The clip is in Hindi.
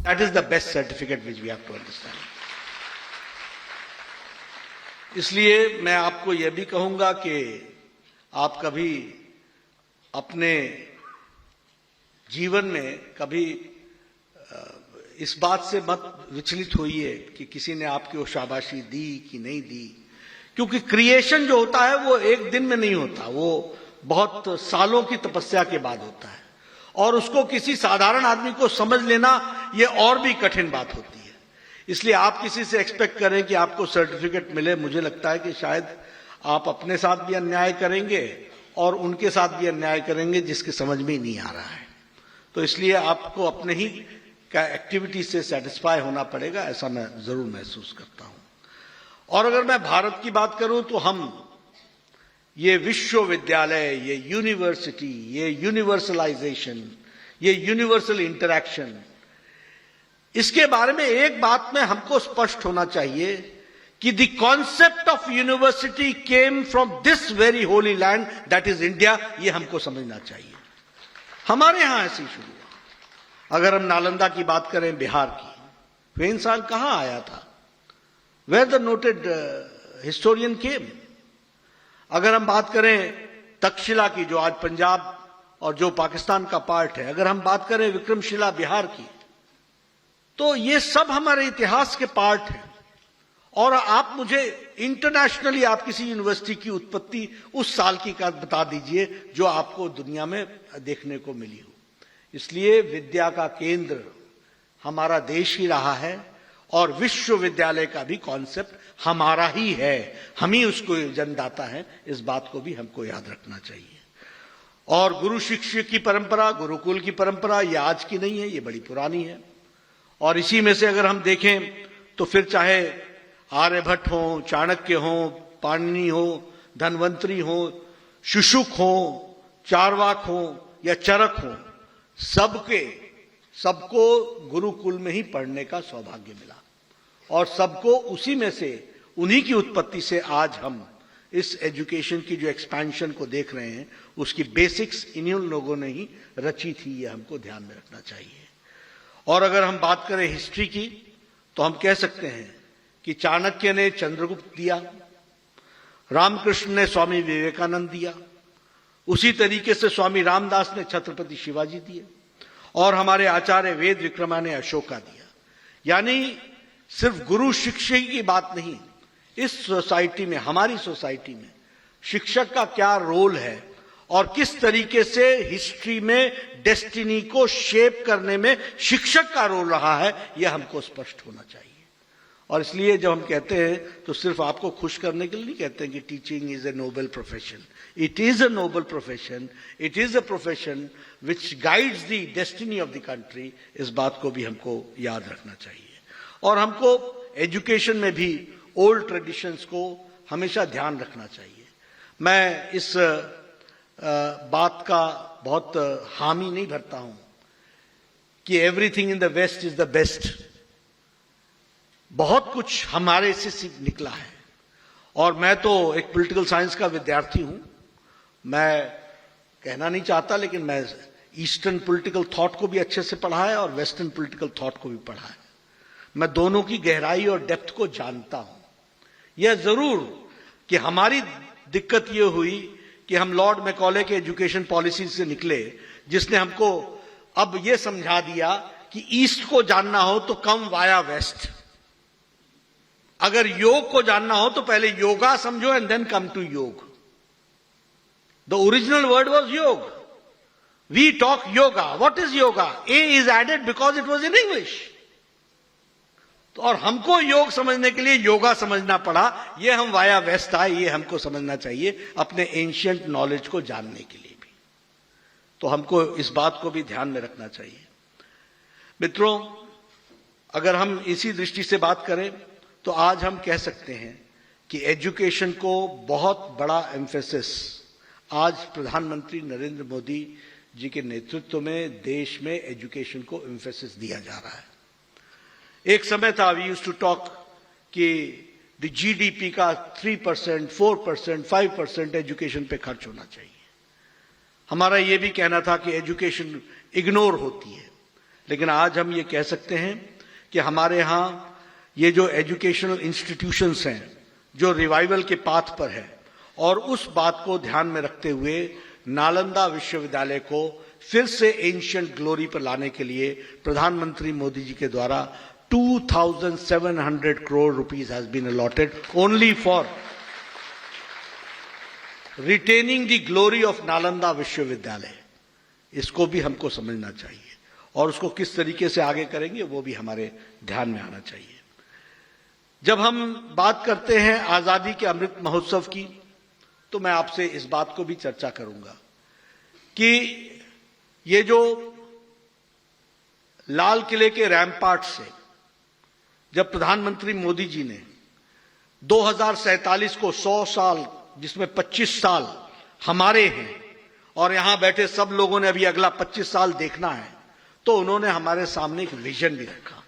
That is the best certificate which we have to understand. इसलिए मैं आपको यह भी कहूंगा कि आप कभी अपने जीवन में कभी इस बात से मत विचलित होइए कि किसी ने आपकी वो शाबाशी दी कि नहीं दी, क्योंकि क्रिएशन जो होता है वो एक दिन में नहीं होता, वो बहुत सालों की तपस्या के बाद होता है, और उसको किसी साधारण आदमी को समझ लेना ये और भी कठिन बात होती है। इसलिए आप किसी से एक्सपेक्ट करें कि आपको सर्टिफिकेट मिले, मुझे लगता है कि शायद आप अपने साथ भी अन्याय करेंगे और उनके साथ भी अन्याय करेंगे जिसके समझ में ही नहीं आ रहा है। तो इसलिए आपको अपने ही एक्टिविटी से सेटिस्फाई होना पड़ेगा, ऐसा मैं जरूर महसूस करता हूं। और अगर मैं भारत की बात करूं तो हम ये विश्वविद्यालय, ये यूनिवर्सिटी, ये यूनिवर्सलाइजेशन, ये यूनिवर्सल इंटरैक्शन, इसके बारे में एक बात में हमको स्पष्ट होना चाहिए कि the concept of university came from this very Holi land that is India. ये हमको समझना चाहिए। हमारे यहां ऐसे शुरू हुआ। अगर हम नालंदा की बात करें, बिहार की, वे इंसान कहां आया था? वेयर द नोटेड हिस्टोरियन केम। अगर हम बात करें तक्षशिला की, जो आज पंजाब और जो पाकिस्तान का पार्ट है, अगर हम बात करें विक्रमशिला बिहार की, तो ये सब हमारे इतिहास के पार्ट हैं। और आप मुझे इंटरनेशनली आप किसी यूनिवर्सिटी की उत्पत्ति उस साल की का बता दीजिए जो आपको दुनिया में देखने को मिली हो। इसलिए विद्या का केंद्र हमारा देश ही रहा है और विश्वविद्यालय का भी कॉन्सेप्ट हमारा ही है, हम ही उसको जन्मदाता है। इस बात को भी हमको याद रखना चाहिए। और गुरु शिष्य की परंपरा, गुरुकुल की परंपरा, ये आज की नहीं है, ये बड़ी पुरानी है। और इसी में से अगर हम देखें तो फिर चाहे आर्यभट्ट हो, चाणक्य हो, पाणिनि हो, धन्वंतरी हो, शुशुक हो, चारवाक हो या चरक हो, सबको गुरुकुल में ही पढ़ने का सौभाग्य मिला और सबको उसी में से, उन्हीं की उत्पत्ति से आज हम इस एजुकेशन की जो एक्सपेंशन को देख रहे हैं, उसकी बेसिक्स इन्हीं लोगों ने ही रची थी। ये हमको ध्यान में रखना चाहिए। और अगर हम बात करें हिस्ट्री की तो हम कह सकते हैं कि चाणक्य ने चंद्रगुप्त दिया, रामकृष्ण ने स्वामी विवेकानंद दिया, उसी तरीके से स्वामी रामदास ने छत्रपति शिवाजी दिए और हमारे आचार्य वेद विक्रमा ने अशोका दिया। यानी सिर्फ गुरु शिष्य की बात नहीं, इस सोसाइटी में, हमारी सोसाइटी में शिक्षक का क्या रोल है और किस तरीके से हिस्ट्री में डेस्टिनी को शेप करने में शिक्षक का रोल रहा है, यह हमको स्पष्ट होना चाहिए। और इसलिए जब हम कहते हैं तो सिर्फ आपको खुश करने के लिए नहीं कहते हैं कि teaching is a noble profession. It is a noble profession, it is a profession which guides the destiny of the country. इस बात को भी हमको याद रखना चाहिए। और हमको एजुकेशन में भी ओल्ड ट्रेडिशंस को हमेशा ध्यान रखना चाहिए। मैं इस बात का बहुत हामी नहीं भरता हूं कि everything in the west is the best. बहुत कुछ हमारे से निकला है। और मैं तो एक पॉलिटिकल साइंस का विद्यार्थी हूं। मैं कहना नहीं चाहता, लेकिन मैं ईस्टर्न पॉलिटिकल थॉट को भी अच्छे से पढ़ा है और वेस्टर्न पॉलिटिकल थॉट को भी पढ़ा है। मैं दोनों की गहराई और डेप्थ को जानता हूं। यह जरूर कि हमारी दिक्कत यह हुई कि हम लॉर्ड मैकॉले के एजुकेशन पॉलिसी से निकले, जिसने हमको अब यह समझा दिया कि ईस्ट को जानना हो तो कम वाया वेस्ट। अगर योग को जानना हो तो पहले योगा समझो and then come to yog. The original word was yog. We talk yoga. What is yoga? A is added because it was in English. तो और हमको योग समझने के लिए योगा समझना पड़ा। ये हम वाया वेस्ट आए, ये हमको समझना चाहिए अपने एंशिएंट नॉलेज को जानने के लिए भी। तो हमको इस बात को भी ध्यान में रखना चाहिए। मित्रों, अगर हम इसी दृष्टि से बात करें तो आज हम कह सकते हैं कि एजुकेशन को बहुत बड़ा एम्फेसिस आज प्रधानमंत्री नरेंद्र मोदी जी के नेतृत्व में देश में एजुकेशन को एम्फेसिस दिया जा रहा है। एक समय था, वी यूज्ड टू टॉक कि द जीडीपी का 3%, 4%, 5% एजुकेशन पे खर्च होना चाहिए। हमारा यह भी कहना था कि एजुकेशन इग्नोर होती है। लेकिन आज हम ये कह सकते हैं कि हमारे यहाँ ये जो एजुकेशनल इंस्टीट्यूशंस हैं जो रिवाइवल के पाथ पर है, और उस बात को ध्यान में रखते हुए नालंदा विश्वविद्यालय को फिर से एंशिएंट ग्लोरी पर लाने के लिए प्रधानमंत्री मोदी जी के द्वारा 2,700 crore rupees has been allotted only for retaining the glory of Nalanda विश्वविद्यालय। इसको भी हमको समझना चाहिए और उसको किस तरीके से आगे करेंगे वो भी हमारे ध्यान में आना चाहिए। जब हम बात करते हैं आजादी के अमृत महोत्सव की, तो मैं आपसे इस बात को भी चर्चा करूंगा कि ये जो लाल किले के रैम्पार्ट से जब प्रधानमंत्री मोदी जी ने 2047 को 100 साल, जिसमें 25 साल हमारे हैं और यहां बैठे सब लोगों ने अभी अगला 25 साल देखना है, तो उन्होंने हमारे सामने एक विजन भी रखा